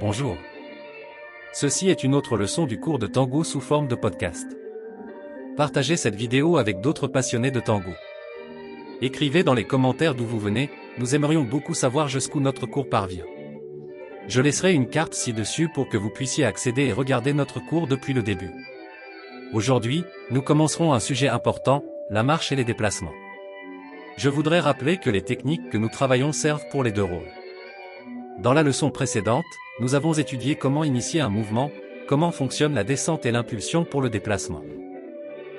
Bonjour. Ceci est une autre leçon du cours de tango sous forme de podcast. Partagez cette vidéo avec d'autres passionnés de tango. Écrivez dans les commentaires d'où vous venez, nous aimerions beaucoup savoir jusqu'où notre cours parvient. Je laisserai une carte ci-dessus pour que vous puissiez accéder et regarder notre cours depuis le début. Aujourd'hui, nous commencerons un sujet important, la marche et les déplacements. Je voudrais rappeler que les techniques que nous travaillons servent pour les deux rôles. Dans la leçon précédente, nous avons étudié comment initier un mouvement, comment fonctionne la descente et l'impulsion pour le déplacement.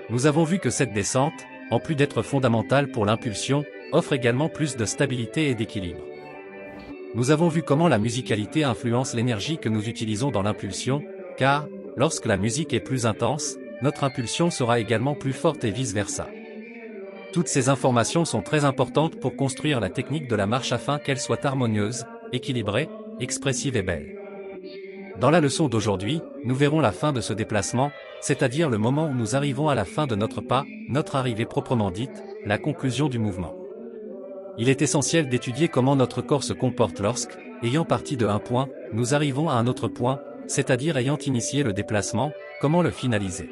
Nous avons vu que cette descente, en plus d'être fondamentale pour l'impulsion, offre également plus de stabilité et d'équilibre. Nous avons vu comment la musicalité influence l'énergie que nous utilisons dans l'impulsion, car, lorsque la musique est plus intense, notre impulsion sera également plus forte et vice-versa. Toutes ces informations sont très importantes pour construire la technique de la marche afin qu'elle soit harmonieuse, équilibrée, expressive et belle. Dans la leçon d'aujourd'hui, nous verrons la fin de ce déplacement, c'est-à-dire le moment où nous arrivons à la fin de notre pas, notre arrivée proprement dite, la conclusion du mouvement. Il est essentiel d'étudier comment notre corps se comporte lorsque, ayant parti de un point, nous arrivons à un autre point, c'est-à-dire ayant initié le déplacement, comment le finaliser.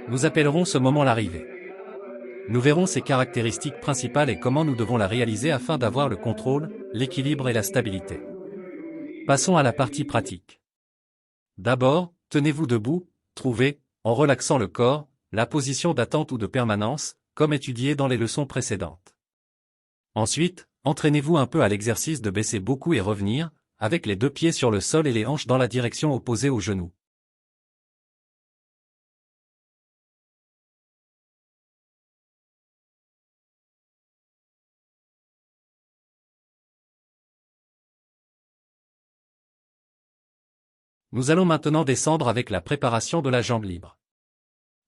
Nous appellerons ce moment l'arrivée. Nous verrons ses caractéristiques principales et comment nous devons la réaliser afin d'avoir le contrôle, l'équilibre et la stabilité. Passons à la partie pratique. D'abord, tenez-vous debout, trouvez, en relaxant le corps, la position d'attente ou de permanence, comme étudié dans les leçons précédentes. Ensuite, entraînez-vous un peu à l'exercice de baisser beaucoup et revenir, avec les deux pieds sur le sol et les hanches dans la direction opposée aux genoux. Nous allons maintenant descendre avec la préparation de la jambe libre.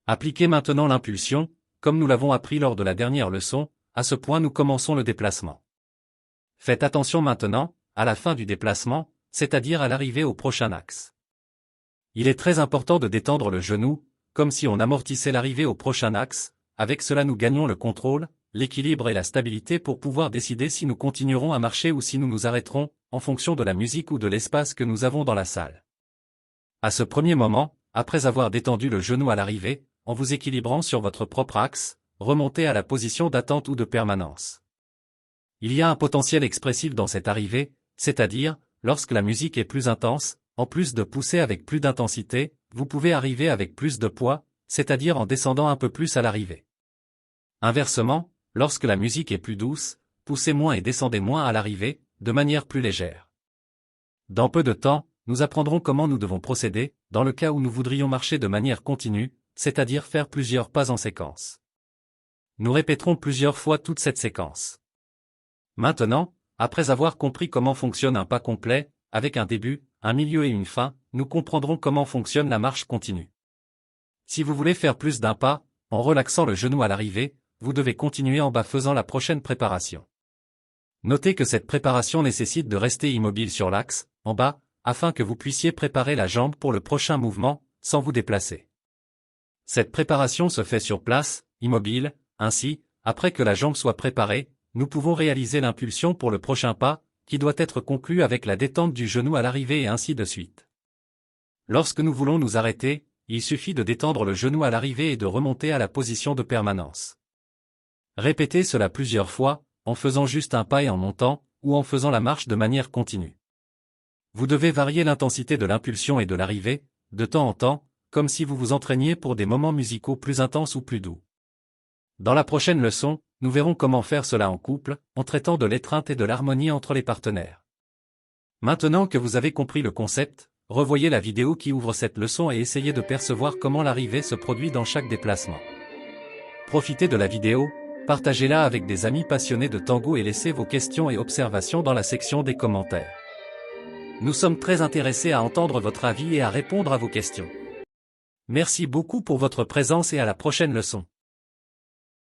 Appliquez maintenant l'impulsion, comme nous l'avons appris lors de la dernière leçon, à ce point nous commençons le déplacement. Faites attention maintenant, à la fin du déplacement, c'est-à-dire à l'arrivée au prochain axe. Il est très important de détendre le genou, comme si on amortissait l'arrivée au prochain axe, avec cela nous gagnons le contrôle, l'équilibre et la stabilité pour pouvoir décider si nous continuerons à marcher ou si nous nous arrêterons, en fonction de la musique ou de l'espace que nous avons dans la salle. À ce premier moment, après avoir détendu le genou à l'arrivée, en vous équilibrant sur votre propre axe, remontez à la position d'attente ou de permanence. Il y a un potentiel expressif dans cette arrivée, c'est-à-dire, lorsque la musique est plus intense, en plus de pousser avec plus d'intensité, vous pouvez arriver avec plus de poids, c'est-à-dire en descendant un peu plus à l'arrivée. Inversement, lorsque la musique est plus douce, poussez moins et descendez moins à l'arrivée, de manière plus légère. Dans peu de temps, nous apprendrons comment nous devons procéder, dans le cas où nous voudrions marcher de manière continue, c'est-à-dire faire plusieurs pas en séquence. Nous répéterons plusieurs fois toute cette séquence. Maintenant, après avoir compris comment fonctionne un pas complet, avec un début, un milieu et une fin, nous comprendrons comment fonctionne la marche continue. Si vous voulez faire plus d'un pas, en relaxant le genou à l'arrivée, vous devez continuer en bas faisant la prochaine préparation. Notez que cette préparation nécessite de rester immobile sur l'axe, en bas, afin que vous puissiez préparer la jambe pour le prochain mouvement, sans vous déplacer. Cette préparation se fait sur place, immobile, ainsi, après que la jambe soit préparée, nous pouvons réaliser l'impulsion pour le prochain pas, qui doit être conclu avec la détente du genou à l'arrivée et ainsi de suite. Lorsque nous voulons nous arrêter, il suffit de détendre le genou à l'arrivée et de remonter à la position de permanence. Répétez cela plusieurs fois, en faisant juste un pas et en montant, ou en faisant la marche de manière continue. Vous devez varier l'intensité de l'impulsion et de l'arrivée, de temps en temps, comme si vous vous entraîniez pour des moments musicaux plus intenses ou plus doux. Dans la prochaine leçon, nous verrons comment faire cela en couple, en traitant de l'étreinte et de l'harmonie entre les partenaires. Maintenant que vous avez compris le concept, revoyez la vidéo qui ouvre cette leçon et essayez de percevoir comment l'arrivée se produit dans chaque déplacement. Profitez de la vidéo, partagez-la avec des amis passionnés de tango et laissez vos questions et observations dans la section des commentaires. Nous sommes très intéressés à entendre votre avis et à répondre à vos questions. Merci beaucoup pour votre présence et à la prochaine leçon.